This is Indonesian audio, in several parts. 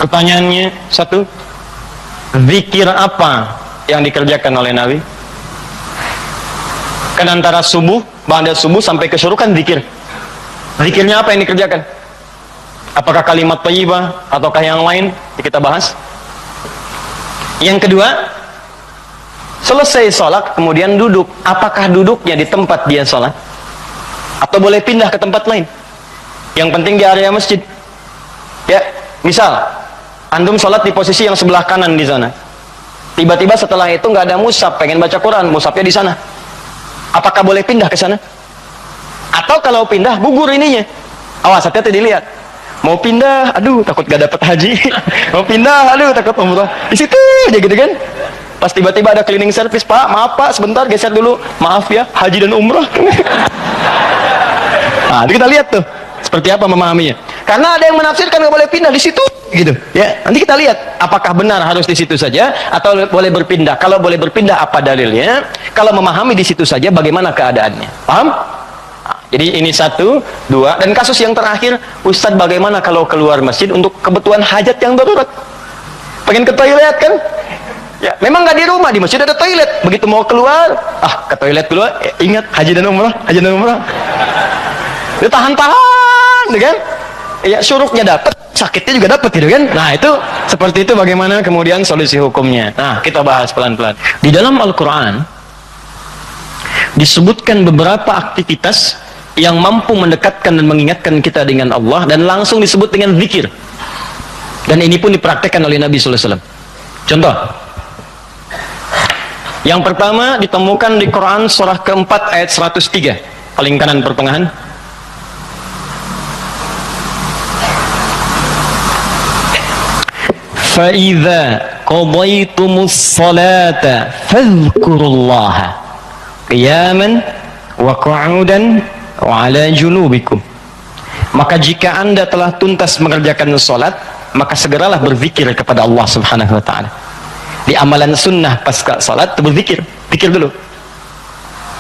Pertanyaannya satu, zikir apa yang dikerjakan oleh Nabi? Kan antara subuh, ba'da subuh sampai ke syuruh kan zikir. Zikirnya apa yang dikerjakan? Apakah kalimat thayyibah ataukah yang lain? Kita bahas. Yang kedua, selesai sholat kemudian duduk. Apakah duduknya di tempat dia sholat? Atau boleh pindah ke tempat lain? Yang penting di area masjid. Ya, misal antum sholat di posisi yang sebelah kanan di sana. Tiba-tiba setelah itu nggak ada mushaf, pengen baca Quran, mushafnya di sana. Apakah boleh pindah ke sana? Atau kalau pindah gugur ininya? Awas, hati-hati dilihat. Mau pindah, aduh takut gak dapat haji. Mau pindah, aduh takut umrah. Di situ aja gitu kan. Pas tiba-tiba ada cleaning service, Pak, maaf Pak, sebentar geser dulu. Maaf ya, haji dan umrah. Nah, kita lihat tuh seperti apa memahaminya. Karena ada yang menafsirkan nggak boleh pindah di situ, gitu. Ya, nanti kita lihat apakah benar harus di situ saja atau boleh berpindah. Kalau boleh berpindah, apa dalilnya? Kalau memahami di situ saja, bagaimana keadaannya? Paham? Jadi ini satu, dua, dan kasus yang terakhir, Ustadz bagaimana kalau keluar masjid untuk kebutuhan hajat yang darurat? Pengen ke toilet kan? Ya, memang nggak di rumah, di masjid ada toilet. Begitu mau keluar, ke toilet dulu. Ingat haji dan umrah, haji dan umrah. Dia tahan-tahan, kan? Ya syuruknya dapat, sakitnya juga dapat, gitu kan? Nah itu seperti itu bagaimana kemudian solusi hukumnya. Nah kita bahas pelan-pelan. Di dalam Al-Quran disebutkan beberapa aktivitas yang mampu mendekatkan dan mengingatkan kita dengan Allah, dan langsung disebut dengan zikir. Dan ini pun dipraktekkan oleh Nabi sallallahu alaihi wasallam. Contoh, yang pertama ditemukan di Quran surah keempat ayat 103, paling kanan pertengahan. فَإِذَا قَضَيْتُمُ الصَّلَاةَ فَاذْكُرُوا اللَّهَ قِيَامًا وَقُعُودًا وَعَلَى جُنُوبِكُمْ. Maka jika anda telah tuntas mengerjakan salat, maka segeralah berzikir kepada Allah Subhanahu wa ta'ala. Di amalan sunnah pasca salat berzikir, zikir dulu.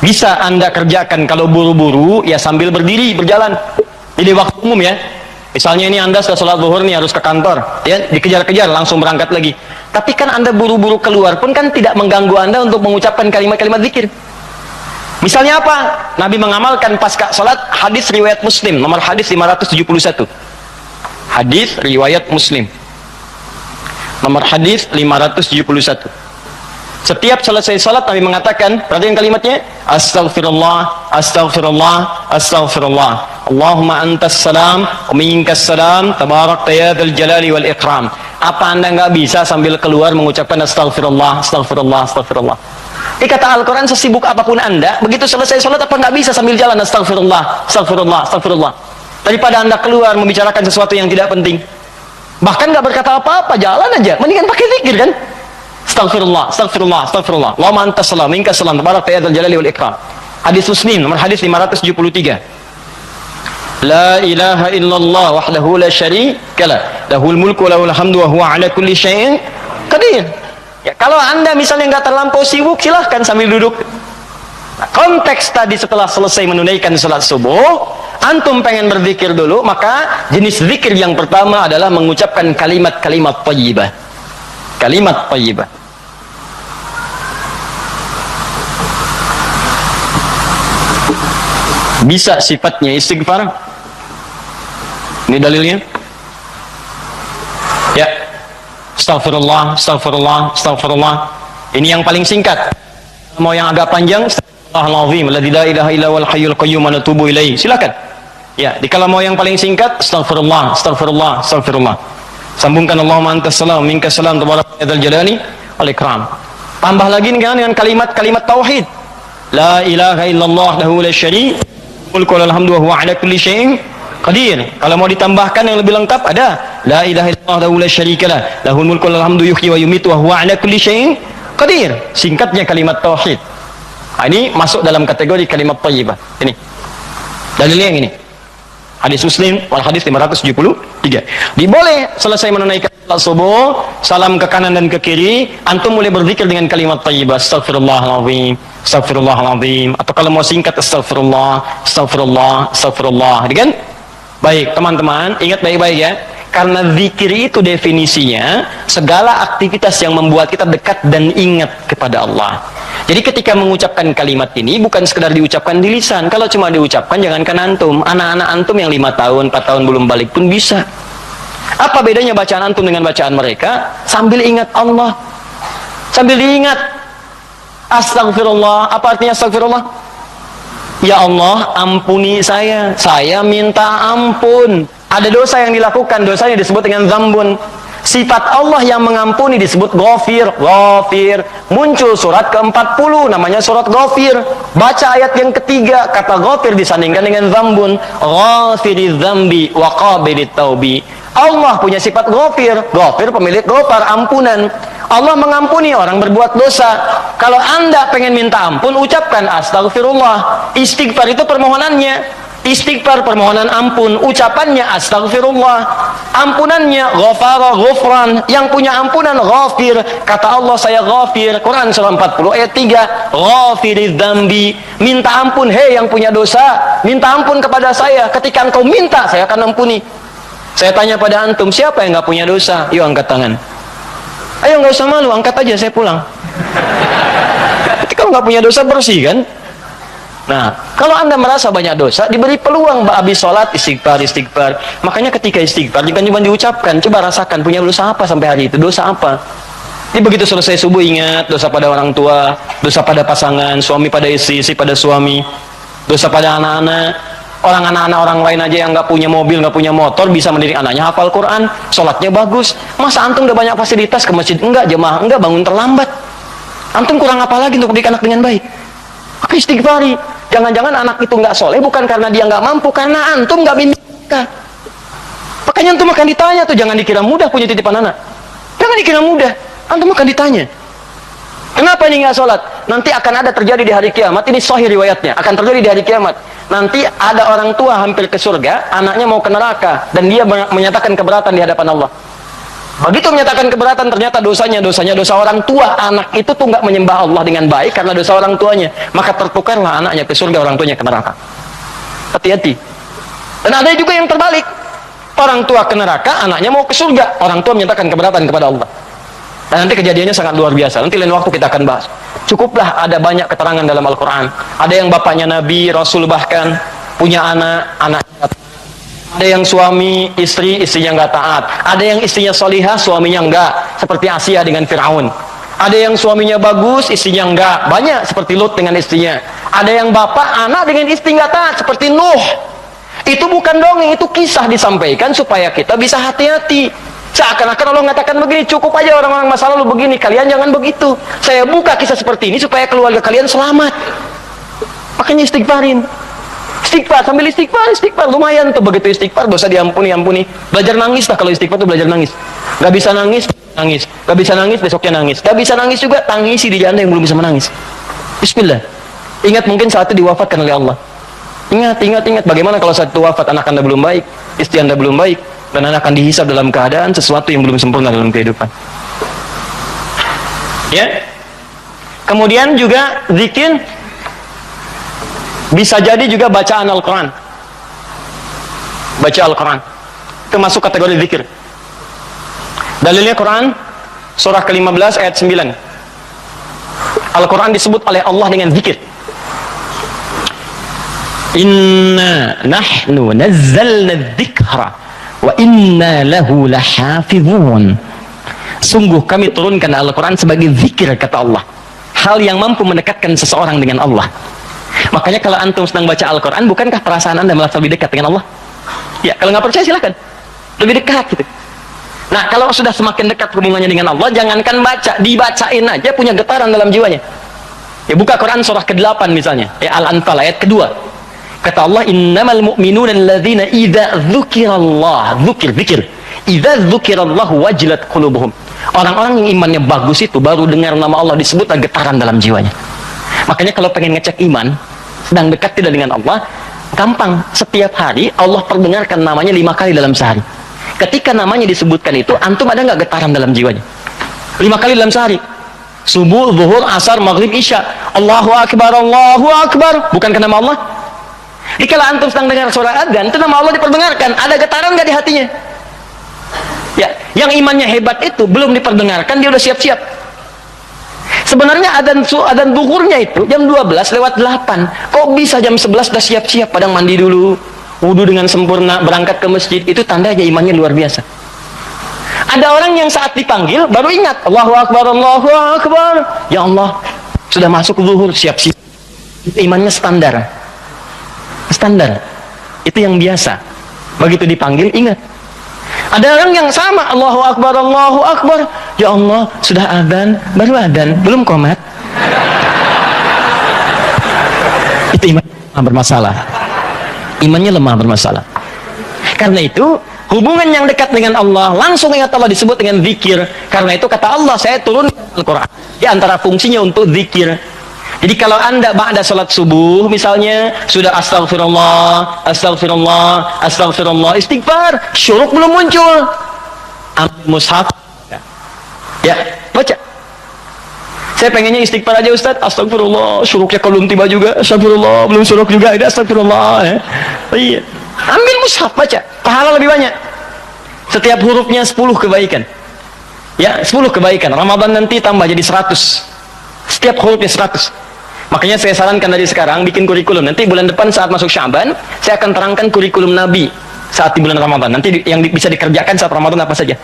Bisa anda kerjakan kalau buru-buru, ya sambil berdiri, berjalan. Jadi waktu umum ya. Misalnya ini anda sudah sholat zuhur nih, harus ke kantor, ya dikejar-kejar langsung berangkat lagi. Tapi kan anda buru-buru keluar pun kan tidak mengganggu anda untuk mengucapkan kalimat-kalimat zikir. Misalnya apa? Nabi mengamalkan pasca sholat hadis riwayat Muslim, nomor hadis 571. Hadis riwayat Muslim, nomor hadis 571. Setiap selesai salat Nabi mengatakan, perhatikan kalimatnya, astaghfirullah, astaghfirullah, astaghfirullah. Allahumma antas salam, wa minkas salam, tabarakta ya dzal jalali wal ikram. Apa anda nggak bisa sambil keluar mengucapkan astaghfirullah, astaghfirullah, astaghfirullah? Ini kata Al-Quran, sesibuk apapun anda, begitu selesai salat apa nggak bisa sambil jalan astaghfirullah, astaghfirullah, astaghfirullah? Daripada anda keluar membicarakan sesuatu yang tidak penting, bahkan nggak berkata apa-apa, jalan aja, mendingan pakai zikir kan? Astaghfirullah, astaghfirullah, astaghfirullah. Allahumma antas salam, minkas salam, tabarakta ya dzal jalali wal ikram. Hadis Muslim, nomor hadis 573. La ilaha illallah wahdahu la syarika lah, lahul mulku wa lahul hamdu wa huwa ala kulli syai'in qadir. Ya, kalau anda misalnya nggak terlampau sibuk, silahkan sambil duduk. Nah, konteks tadi setelah selesai menunaikan salat subuh, antum pengen berzikir dulu, maka jenis zikir yang pertama adalah mengucapkan kalimat-kalimat thayyibah. Kalimat thayyibah. Bisa sifatnya istighfar. Ini dalilnya. Ya. Astaghfirullah, astaghfirullah, astaghfirullah. Ini yang paling singkat. Mau yang agak panjang, Astaghfirullahaladzim, alladzi la ilaha illa huwal hayyul qayyum wa natubu ilaihi. Silakan. Ya, kalau mau yang paling singkat, astaghfirullah, astaghfirullah, astaghfirullah. Sambungkan Allahumma antas salam, minkas salam, tabarakta ya dzal jalali wal ikram. Tambah lagi dengan kalimat-kalimat tauhid. La ilaha illallah lahu la syarika mulku wa lahul hamdu wa huwa ala kulli syai'in qadir. Kalau mau ditambahkan yang lebih lengkap ada la ilaha illallah lahu la syarika lah, lahul mulku wa lahul hamdu yuhyi wa yumiitu wa huwa ala kulli syai'in qadir. Singkatnya kalimat tauhid. Nah, ini masuk dalam kategori kalimat thayyibah. Ini dalilnya yang ini. Hadis Muslim wal hadis 573. Diboleh selesai menunaikan salat subuh, salam ke kanan dan ke kiri, antum mulai berzikir dengan kalimat thayyibah, astaghfirullahaladzim, astaghfirullahaladzim, atau kalau mau singkat astaghfirullah, astaghfirullah, astaghfirullah, kan? Baik, teman-teman, ingat baik-baik ya. Karena zikir itu definisinya segala aktivitas yang membuat kita dekat dan ingat kepada Allah. Jadi ketika mengucapkan kalimat ini bukan sekedar diucapkan di lisan. Kalau cuma diucapkan, jangankan antum, anak-anak antum yang 5 tahun, 4 tahun belum balik pun bisa. Apa bedanya bacaan antum dengan bacaan mereka? Sambil ingat Allah, sambil diingat. Astagfirullah. Apa artinya astagfirullah? Ya Allah, ampuni saya minta ampun. Ada dosa yang dilakukan, dosanya disebut dengan zambun. Sifat Allah yang mengampuni disebut ghafir. Ghafir. Muncul surat ke-40 namanya surat ghafir. Baca ayat yang ketiga, kata ghafir disandingkan dengan zambun. Ghafiriz dzambi wa qabilit taubi. Allah punya sifat ghafir. Ghafir pemilik ghafar, ampunan. Allah mengampuni orang berbuat dosa. Kalau Anda pengen minta ampun, ucapkan astagfirullah. Istighfar itu permohonannya. Istighfar permohonan ampun, ucapannya astagfirullah, ampunannya ghafara ghufran, yang punya ampunan ghafir. Kata Allah, saya ghafir. Quran surah 40 ayat 3, ghafiriz dzambi, minta ampun, hei yang punya dosa, minta ampun kepada saya. Ketika engkau minta, saya akan ampuni. Saya tanya pada antum, siapa yang nggak punya dosa? Yuk angkat tangan. Ayo, nggak usah malu, angkat aja, saya pulang. Kalau nggak punya dosa, bersih kan? Nah, kalau Anda merasa banyak dosa, diberi peluang habis sholat istighfar. Makanya ketika istighfar jangan cuma diucapkan, coba rasakan punya dosa apa sampai hari itu, dosa apa. Jadi begitu selesai subuh ingat dosa pada orang tua, dosa pada pasangan, suami pada istri, istri pada suami, dosa pada anak-anak. Anak-anak orang lain aja yang nggak punya mobil, nggak punya motor, bisa mendidik anaknya hafal Quran, sholatnya bagus. Masa antum udah banyak fasilitas ke masjid enggak, jemaah enggak, bangun terlambat. Antum kurang apa lagi untuk mendidik anak dengan baik? Maka istighfari. Jangan-jangan anak itu nggak soleh bukan karena dia nggak mampu, karena antum nggak bimbing. Makanya antum akan ditanya tuh, jangan dikira mudah punya titipan anak. Jangan dikira mudah, antum akan ditanya. Kenapa ini nggak sholat? Nanti akan ada terjadi di hari kiamat. Ini sahih riwayatnya, akan terjadi di hari kiamat. Nanti ada orang tua hampir ke surga, anaknya mau ke neraka, dan dia menyatakan keberatan di hadapan Allah. Begitu menyatakan keberatan, ternyata dosanya dosa orang tua. Anak itu tuh nggak menyembah Allah dengan baik karena dosa orang tuanya. Maka tertukarlah anaknya ke surga, orang tuanya ke neraka. Hati-hati. Dan ada juga yang terbalik. Orang tua ke neraka, anaknya mau ke surga. Orang tua menyatakan keberatan kepada Allah. Dan nanti kejadiannya sangat luar biasa. Nanti lain waktu kita akan bahas. Cukuplah ada banyak keterangan dalam Al-Quran. Ada yang bapaknya Nabi, Rasul bahkan, punya anak ada yang suami, istrinya nggak taat. Ada yang istrinya solihah, suaminya enggak. Seperti Asia dengan Fir'aun. Ada yang suaminya bagus, istrinya enggak. Banyak seperti Lut dengan istrinya. Ada yang bapak, anak dengan istri nggak taat. Seperti Nuh. Itu bukan dongeng, itu kisah disampaikan supaya kita bisa hati-hati. Seakan-akan Allah mengatakan begini, cukup aja orang-orang masa lalu begini, kalian jangan begitu. Saya buka kisah seperti ini supaya keluarga kalian selamat. Makanya istighfarin. Istighfar, sambil istighfar, lumayan tuh. Begitu istighfar, dosa diampuni. Belajar nangis lah, kalau istighfar tuh belajar nangis. Gak bisa nangis, gak bisa nangis, besoknya nangis. Gak bisa nangis juga, tangisi diri Anda yang belum bisa menangis. Bismillah. Ingat mungkin saat itu diwafatkan oleh Allah. Ingat, bagaimana kalau saat itu wafat, anak Anda belum baik, istri Anda belum baik, dan Anda akan dihisab dalam keadaan sesuatu yang belum sempurna dalam kehidupan. Ya. Kemudian juga zikir bisa jadi juga bacaan Al-Quran. Baca Al-Quran termasuk kategori zikir. Dalilnya Quran surah ke-15 ayat 9. Al-Quran disebut oleh Allah dengan zikir. Inna nahnu nazzalna dzikra wa inna lahu lahafizun. Sungguh kami turunkan Al-Quran sebagai zikir, kata Allah. Hal yang mampu mendekatkan seseorang dengan Allah. Makanya kalau antum sedang baca Al-Quran, bukankah perasaan Anda merasa lebih dekat dengan Allah? Ya, kalau nggak percaya silahkan. Lebih dekat gitu. Nah, kalau sudah semakin dekat hubungannya dengan Allah, jangankan baca, dibacain aja punya getaran dalam jiwanya. Ya, buka Quran surah ke-8 misalnya, ya, Al-Anfal ayat kedua. Kata Allah, innamal mu'minuna alladzina idza dzukirallah, zikir. Idza dzukirallahu wajilat qulubuhum. Orang-orang yang imannya bagus itu baru dengar nama Allah disebut getaran dalam jiwanya. Makanya kalau pengen ngecek iman, sedang dekat tidak dengan Allah, gampang. Setiap hari Allah perdengarkan namanya 5 kali dalam sehari. Ketika namanya disebutkan itu, antum ada nggak getaran dalam jiwanya? 5 kali dalam sehari. Subuh, zuhur, asar, maghrib, isya. Allahu Akbar, Allahu Akbar. Bukankah nama Allah? Jika antum sedang dengar suara adzan, itu nama Allah diperdengarkan. Ada getaran nggak di hatinya? Yang imannya hebat itu belum diperdengarkan dia udah siap-siap. Sebenarnya adzan zuhurnya itu jam 12:08. Kok bisa jam 11 udah siap-siap, padang mandi dulu, wudu dengan sempurna, berangkat ke masjid? Itu tanda aja imannya luar biasa. Ada orang yang saat dipanggil baru ingat, Allahu Akbar, Allahu Akbar. Ya Allah, sudah masuk zuhur, siap-siap. Itu imannya standar. Standar. Itu yang biasa. Begitu dipanggil ingat. Ada orang yang sama, Allahu Akbar, Allahu Akbar. Ya Allah, sudah adzan, baru adzan, belum qomat. Itu iman bermasalah. Imannya lemah bermasalah. Karena itu, hubungan yang dekat dengan Allah, langsung ingat Allah disebut dengan zikir. Karena itu kata Allah, saya turun Al-Quran. Di antara fungsinya untuk zikir. Jadi kalau anda ba'da salat subuh misalnya sudah astagfirullah, astagfirullah, astagfirullah, istighfar, syuruk belum muncul, ambil mushaf, ya baca. Saya pengennya istighfar aja Ustaz, astagfirullah, syuruknya belum tiba juga, astagfirullah, belum syuruk juga, ada astagfirullah, ya. Iya. Ambil mushaf baca, pahala lebih banyak. Setiap hurufnya 10 kebaikan, ya 10 kebaikan. Ramadan nanti tambah jadi 100, setiap hurufnya 100. Makanya saya sarankan dari sekarang bikin kurikulum. Nanti bulan depan saat masuk Sya'ban, saya akan terangkan kurikulum Nabi saat di bulan Ramadan. Nanti yang bisa dikerjakan saat Ramadan apa saja.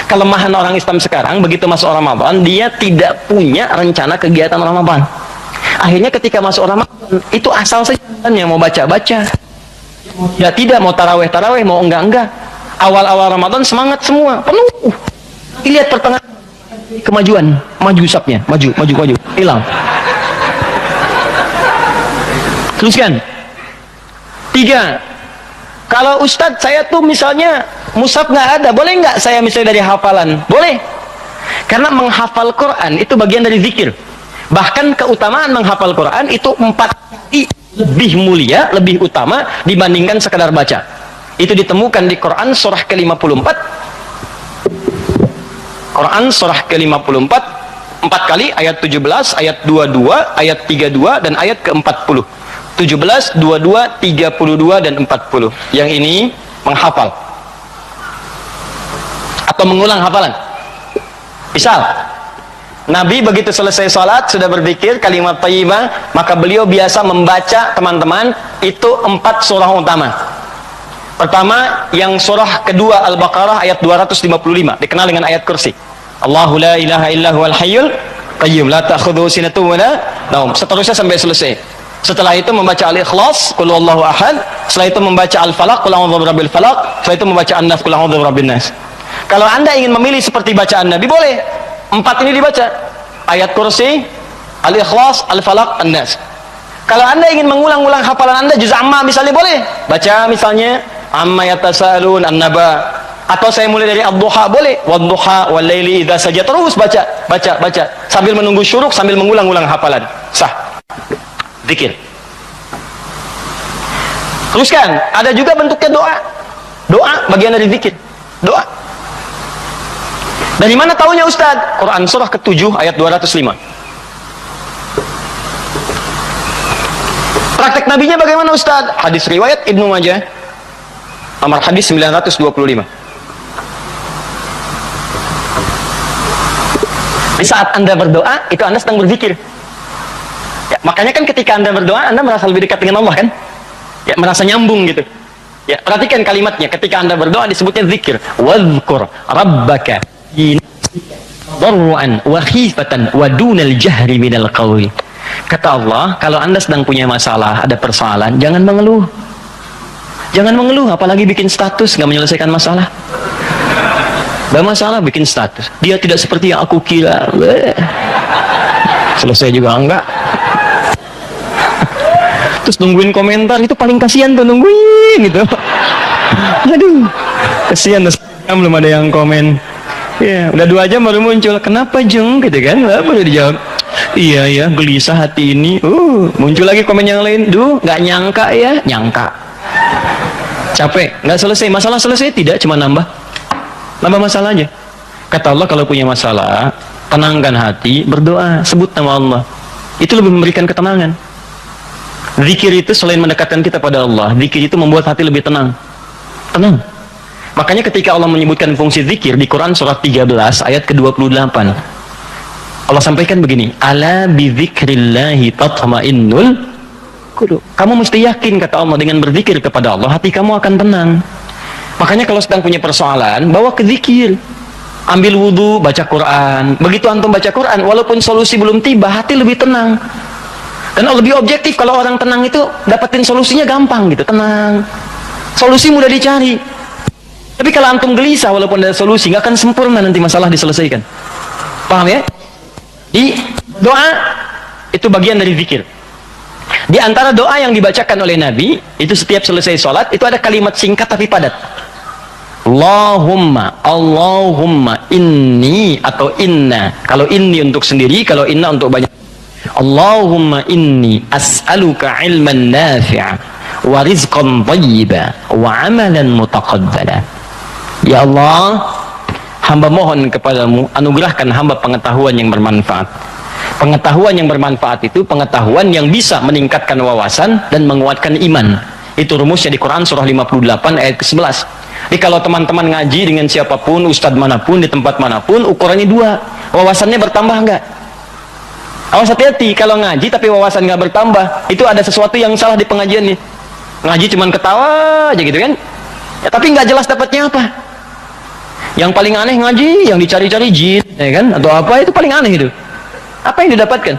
Kelemahan orang Islam sekarang, begitu masuk Ramadan, dia tidak punya rencana kegiatan Ramadan. Akhirnya ketika masuk Ramadan, itu asal saja mau baca-baca. Ya tidak, mau taraweh-taraweh, mau enggak-enggak. Awal-awal Ramadan semangat semua, penuh. Lihat pertengahan kemajuan, maju usapnya, maju, hilang. Teruskan. 3. Kalau Ustadz saya tuh misalnya mushaf nggak ada, boleh nggak saya misalnya dari hafalan? Boleh. Karena menghafal Quran itu bagian dari zikir. Bahkan keutamaan menghafal Quran itu 4 kali lebih mulia, lebih utama dibandingkan sekadar baca. Itu ditemukan di Quran surah ke-54. Quran surah ke-54 4 kali, ayat 17, ayat 22, ayat 32 dan ayat ke-40. 17, 22, 32 dan 40. Yang ini menghafal atau mengulang hafalan. Misal Nabi begitu selesai salat sudah berzikir kalimat thayyibah, maka beliau biasa membaca teman-teman itu 4 surah utama. Pertama yang surah kedua Al-Baqarah ayat 255 dikenal dengan ayat kursi. Allahu la ilaha illa huwal hayyul qayyum la ta'khudhuhu sinatun wa la naum. Seterusnya sampai selesai. Setelah itu membaca Al-Ikhlas, Qul huwallahu ahad. Setelah itu membaca Al-Falaq, Qul a'udzu birabbil falaq. Setelah itu membaca An-Nas, Qul a'udzu birabbin nas. Kalau anda ingin memilih seperti bacaan Nabi, boleh 4 ini dibaca. Ayat kursi, Al-Ikhlas, Al-Falaq, An-Nas. Kalau anda ingin mengulang-ulang hafalan anda juz amma misalnya, boleh baca misalnya amma yatasaalun an-naba. Atau saya mulai dari ad-duha, boleh wad-duha wal laili idza saja, terus baca sambil menunggu syuruk, sambil mengulang-ulang hafalan. Sah. Zikir. Teruskan, ada juga bentuknya doa. Doa bagian dari zikir. Doa. Dari mana taunya Ustaz? Quran surah ke-7 ayat 205. Praktek nabinya bagaimana Ustaz? Hadis riwayat Ibnu Majah, nomor hadis 925. Di saat anda berdoa, itu anda sedang berzikir. Ya, makanya kan ketika anda berdoa, anda merasa lebih dekat dengan Allah kan? Ya, merasa nyambung gitu. Ya, perhatikan kalimatnya. Ketika anda berdoa disebutnya zikir. Wadhkur rabbaka darru'an wa khifatan wa dunal jahri minal qawli. Kata Allah, kalau anda sedang punya masalah, ada persoalan, jangan mengeluh. Jangan mengeluh, apalagi bikin status, nggak menyelesaikan masalah. Gak masalah bikin status. Dia tidak seperti yang aku kira. Selesai juga enggak. Terus nungguin komentar, itu paling kasihan tuh, nungguin gitu. Aduh, kasihan belum ada yang komen. Ya, udah 2 jam baru muncul. Kenapa Jeng? Gitu kan? Baru dijawab. Iya, gelisah hati ini. Muncul lagi komen yang lain. Duh, nggak nyangka ya, nyangka. Capek, nggak selesai. Masalah selesai tidak, cuma nambah masalah aja. Kata Allah, kalau punya masalah, tenangkan hati, berdoa, sebut nama Allah. Itu lebih memberikan ketenangan. Zikir itu selain mendekatkan kita pada Allah, zikir itu membuat hati lebih tenang. Makanya ketika Allah menyebutkan fungsi zikir di Quran surat 13 ayat ke-28, Allah sampaikan begini, ala bidzikrillahi tatma'innul qulub. Kamu mesti yakin, kata Allah, dengan berzikir kepada Allah hati kamu akan tenang. Makanya kalau sedang punya persoalan, bawa ke zikir. Ambil wudhu, baca Quran. Begitu antum baca Quran, walaupun solusi belum tiba, hati lebih tenang. Dan lebih objektif. Kalau orang tenang itu dapetin solusinya gampang gitu, tenang. Solusi mudah dicari. Tapi kalau antum gelisah walaupun ada solusi, nggak akan sempurna nanti masalah diselesaikan. Paham ya? Di doa itu bagian dari zikir. Di antara doa yang dibacakan oleh Nabi itu setiap selesai sholat itu ada kalimat singkat tapi padat. Allahumma inni atau inna. Kalau inni untuk sendiri, kalau inna untuk banyak. Allahumma inni as'aluka ilman nafi'a wa rizqan thayyiba wa amalan mutaqabbala. Ya Allah, hamba mohon kepadamu, anugerahkan hamba pengetahuan yang bermanfaat. Pengetahuan yang bermanfaat itu pengetahuan yang bisa meningkatkan wawasan dan menguatkan iman. Itu rumusnya di Quran surah 58 ayat ke-11. Jadi kalau teman-teman ngaji dengan siapapun, ustadz manapun, di tempat manapun, ukurannya dua. Wawasannya bertambah enggak? Awas hati-hati, kalau ngaji tapi wawasan nggak bertambah, itu ada sesuatu yang salah di pengajian nih. Ngaji cuman ketawa aja gitu kan? Ya, tapi nggak jelas dapatnya apa. Yang paling aneh ngaji, yang dicari-cari jin, ya kan? Atau apa, itu paling aneh itu. Apa yang didapatkan?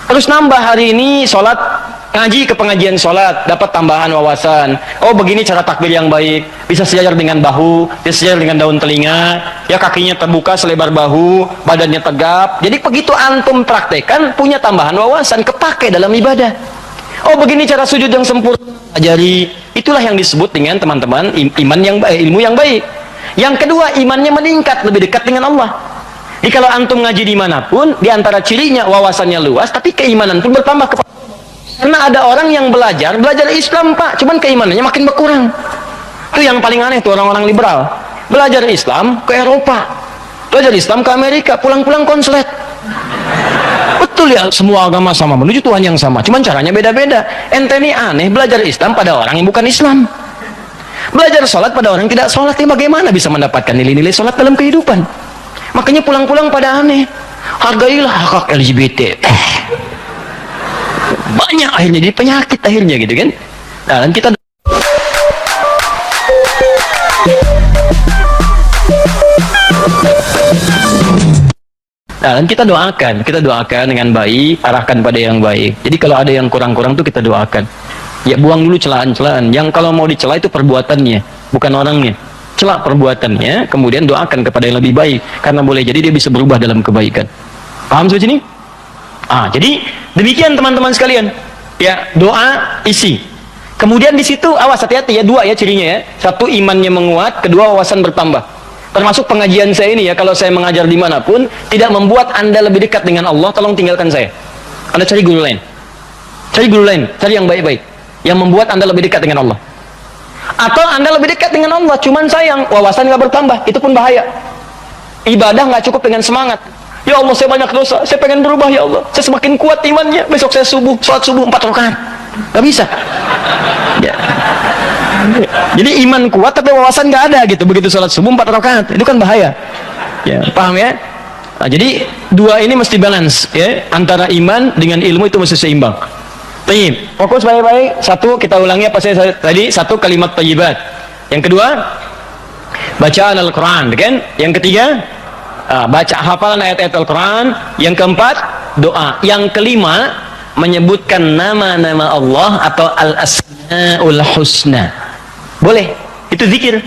Terus nambah hari ini sholat, ngaji ke pengajian sholat, dapat tambahan wawasan. Oh begini cara takbir yang baik, bisa sejajar dengan bahu, bisa sejajar dengan daun telinga, ya kakinya terbuka selebar bahu, badannya tegap. Jadi begitu antum praktekan, punya tambahan wawasan, kepake dalam ibadah. Oh begini cara sujud yang sempurna, ajari. Itulah yang disebut dengan teman-teman iman yang baik, ilmu yang baik. Yang kedua, imannya meningkat, lebih dekat dengan Allah. Jadi kalau antum ngaji dimanapun, diantara cirinya wawasannya luas, tapi keimanan pun bertambah. Karena ada orang yang belajar Islam pak, cuman keimanannya makin berkurang. Itu yang paling aneh tuh orang-orang liberal. Belajar Islam ke Eropa, belajar Islam ke Amerika, pulang-pulang konslet. Betul ya, semua agama sama, menuju Tuhan yang sama, cuman caranya beda-beda. Ente ini aneh, belajar Islam pada orang yang bukan Islam. Belajar sholat pada orang yang tidak sholat, ya bagaimana bisa mendapatkan nilai-nilai sholat dalam kehidupan? Makanya pulang-pulang pada aneh. Hargailah hak LGBT. Banyak akhirnya jadi penyakit akhirnya gitu kan. Nah, dan kita doakan dengan baik, arahkan pada yang baik. Jadi kalau ada yang kurang-kurang tuh kita doakan. Ya buang dulu celaan-celaan. Yang kalau mau dicela itu perbuatannya, bukan orangnya. Cela perbuatannya, kemudian doakan kepada yang lebih baik. Karena boleh jadi dia bisa berubah dalam kebaikan. Paham sampai sini? Jadi demikian teman-teman sekalian. Ya, doa isi. Kemudian di situ awas hati-hati ya, dua ya cirinya ya. Satu, imannya menguat, kedua wawasan bertambah. Termasuk pengajian saya ini ya, kalau saya mengajar dimanapun, tidak membuat Anda lebih dekat dengan Allah, tolong tinggalkan saya. Anda cari guru lain. Cari guru lain, cari yang baik-baik. Yang membuat Anda lebih dekat dengan Allah. Atau Anda lebih dekat dengan Allah, cuman sayang, wawasan nggak bertambah, itu pun bahaya. Ibadah nggak cukup dengan semangat. Ya Allah, saya banyak dosa, saya pengen berubah ya Allah. Saya semakin kuat imannya, besok saya sholat subuh 4 rakaat. Nggak bisa. Ya. Jadi iman kuat tapi wawasan nggak ada gitu. Begitu sholat subuh 4 rakaat, itu kan bahaya. Ya, paham ya? Nah, jadi dua ini mesti balance ya, antara iman dengan ilmu itu mesti seimbang. Tayyib. Fokus baik-baik. Satu, kita ulangi apa saya tadi, satu kalimat thayyibat. Yang kedua, bacaan Al-Quran, kan? Yang ketiga, baca hafalan ayat-ayat Al-Quran. Yang keempat, doa. Yang kelima, menyebutkan nama-nama Allah atau Al-Asma'ul Husna. Boleh, itu zikir.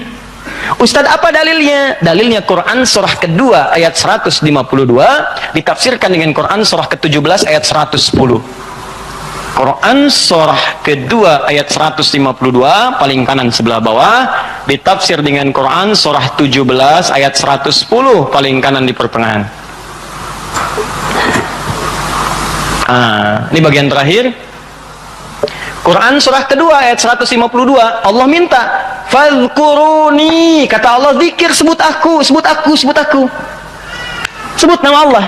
Ustadz, apa dalilnya? Dalilnya Quran surah kedua ayat 152 ditafsirkan dengan Quran surah ke-17 ayat 110. Quran surah kedua ayat 152 paling kanan sebelah bawah ditafsir dengan Quran surah 17 ayat 110 paling kanan di pertengahan. Ini bagian terakhir. Quran surah kedua ayat 152 Allah minta fadhkuruni, kata Allah, zikir, sebut aku, sebut aku, sebut aku, sebut nama Allah.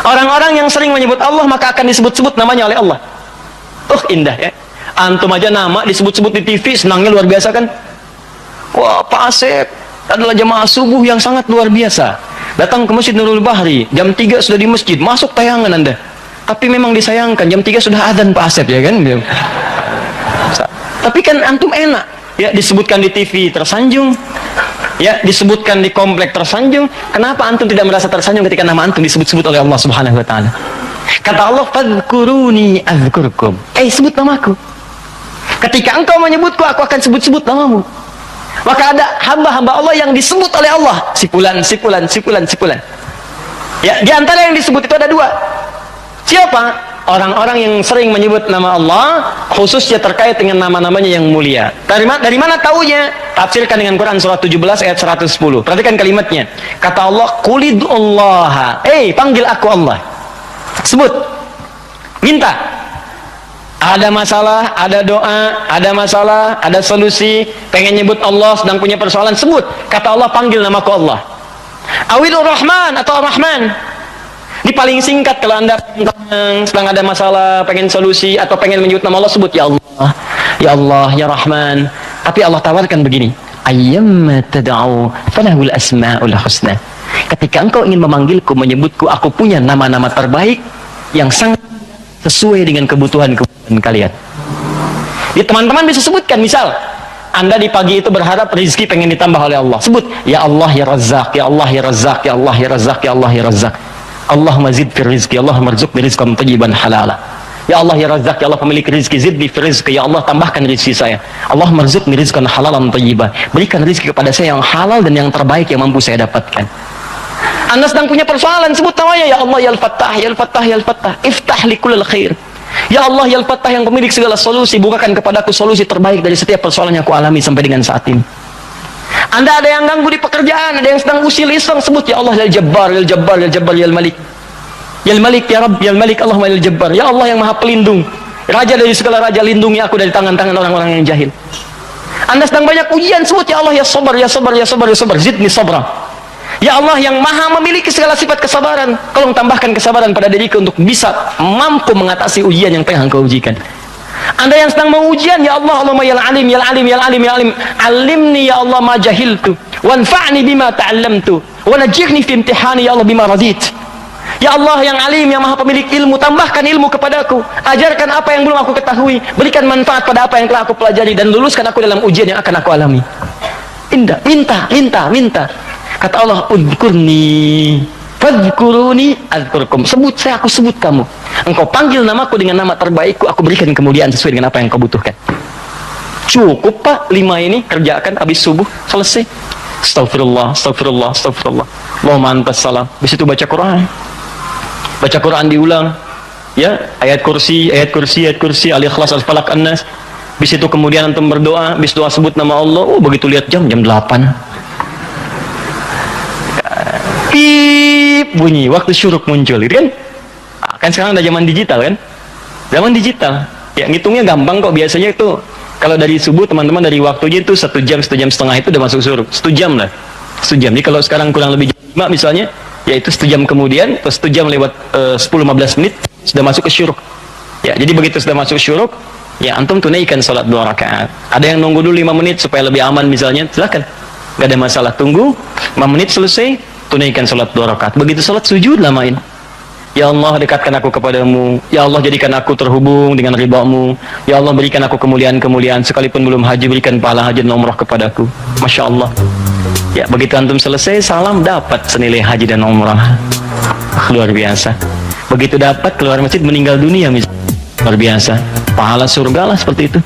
Orang-orang yang sering menyebut Allah maka akan disebut-sebut namanya oleh Allah. Indah ya. Antum aja nama disebut-sebut di TV, senangnya luar biasa kan? Wah, Pak Asep adalah jamaah subuh yang sangat luar biasa. Datang ke Masjid Nurul Bahri, jam 3 sudah di masjid, masuk tayangan Anda. Tapi memang disayangkan, jam 3 sudah adzan Pak Asep, ya kan? Tapi kan antum enak, ya disebutkan di TV tersanjung, ya disebutkan di komplek tersanjung. Kenapa antum tidak merasa tersanjung ketika nama antum disebut-sebut oleh Allah Subhanahu wa taala? Kata Allah, "Fadhkuruni adzkurkum." Sebut namaku. Ketika engkau menyebutku, aku akan sebut-sebut namamu. Maka ada hamba-hamba Allah yang disebut oleh Allah, si fulan, si fulan, si fulan, si fulan. Ya, di antara yang disebut itu ada 2. Siapa? Orang-orang yang sering menyebut nama Allah, khususnya terkait dengan nama-namanya yang mulia. Dari mana taunya? Tafsirkan dengan Quran surat 17 ayat 110. Perhatikan kalimatnya. Kata Allah, "Qulidullaha." Panggil aku Allah. Sebut. Minta. Ada masalah, ada doa, ada masalah, ada solusi, pengen nyebut Allah, sedang punya persoalan, sebut. Kata Allah, panggil namaku Allah. Awilur Rahman atau Ar-Rahman. Ini paling singkat kalau Anda sedang ada masalah, pengen solusi, atau pengen menyebut nama Allah, sebut ya Allah, ya Allah, ya Rahman. Tapi Allah tawarkan begini, ayyamma tad'u falahul asma'ul husna. Ketika engkau ingin memanggilku, menyebutku, aku punya nama-nama terbaik yang sangat sesuai dengan kebutuhan kalian. Ya, teman-teman bisa sebutkan, misal Anda di pagi itu berharap rezeki pengen ditambah oleh Allah, sebut ya Allah ya Razzaq, ya Allah ya Razzaq, ya Allah ya Razzaq, ya Allah ya Razzaq. Allahumma zid fir rizqi, Allahumma rzuqni rizqan thayyiban halala. Ya Allah ya Razzaq, ya Allah pemilik rezeki, zidni fir rizqi, ya Allah tambahkan rezeki saya. Allahumma rzuqni rizqan halalan thayyiban, berikan rezeki kepada saya yang halal dan yang terbaik yang mampu saya dapatkan. Anda sedang punya persoalan, sebut namanya ya Allah ya Al-Fattah, ya Al-Fattah, ya Al-Fattah, iftah li kullil khair. Ya Allah ya Al-Fattah yang pemilik segala solusi, bukakan kepadaku solusi terbaik dari setiap persoalan yang aku alami sampai dengan saat ini. Anda ada yang ganggu di pekerjaan, ada yang sedang usil iseng, sebut ya Allah ya Jabbar, ya Jabbar, ya Jabbar, ya Malik. Ya Malik, ya Rabb, ya Malik, Allahumma ya Jabbar. Ya Allah yang Maha Pelindung, Raja dari segala raja, lindungi aku dari tangan-tangan orang-orang yang jahil. Anda sedang banyak ujian, sebut ya Allah ya Sabar, ya Sabar, ya Sabar, ya Sabar, zidni sabra. Ya Allah yang Maha memiliki segala sifat kesabaran, tolong tambahkan kesabaran pada diriku untuk bisa mampu mengatasi ujian yang tengah engkau ujikan. Anda yang sedang mau ujian, ya Allah, Allahumma ya Alim, ya Alim, ya Alim, ya Alim, alimni ya Allah ma jahiltu, wanfa'ni bima ta'allamtu, wa najihni fi imtihani ya Allah bima radit. Ya Allah yang Alim, yang Maha pemilik ilmu, tambahkan ilmu kepadaku, ajarkan apa yang belum aku ketahui, berikan manfaat pada apa yang telah aku pelajari, dan luluskan aku dalam ujian yang akan aku alami. Minta. Kata Allah, udkurni fadhkuruni adzkurkum. Sebut saya, aku sebut kamu. Engkau panggil namaku dengan nama terbaikku, aku berikan kemuliaan sesuai dengan apa yang kau butuhkan. Cukup Pak, 5 ini kerjakan habis subuh, selesai. Astagfirullah, astagfirullah, astagfirullah. Allahumma antas salam. Habis itu baca Quran. Baca Quran diulang. Ya, ayat kursi, Al-Ikhlas, Al-Falaq, An-Nas. Habis itu kemudian antum berdoa, habis doa sebut nama Allah. Begitu lihat jam 8. Pip, bunyi, waktu syuruk muncul, gitu kan? Kan sekarang ada zaman digital kan? Zaman digital. Ya, ngitungnya gampang kok, biasanya itu kalau dari subuh teman-teman dari waktunya itu 1 jam, 1 jam setengah itu udah masuk syuruk. 1 jam lah. 1 jam. Jadi kalau sekarang kurang lebih jam 5 misalnya, ya itu 1 jam kemudian, terus 1 jam lewat 10-15 menit sudah masuk ke syuruk. Ya, jadi begitu sudah masuk syuruk, ya antum tunaikan salat 2 rakaat. Ada yang nunggu dulu 5 menit supaya lebih aman misalnya, silakan. Gak ada masalah, tunggu 5 menit selesai, tunaikan salat 2 rakaat. Begitu salat sujud lamain. Ya Allah, dekatkan aku kepadamu. Ya Allah, jadikan aku terhubung dengan ridhamu. Ya Allah, berikan aku kemuliaan-kemuliaan, sekalipun belum haji, berikan pahala haji dan umrah kepadaku. Masya Allah. Ya, begitu antum selesai, salam, dapat senilai haji dan umrah. Luar biasa. Begitu dapat, keluar masjid meninggal dunia misalnya. Luar biasa. Pahala surga lah seperti itu.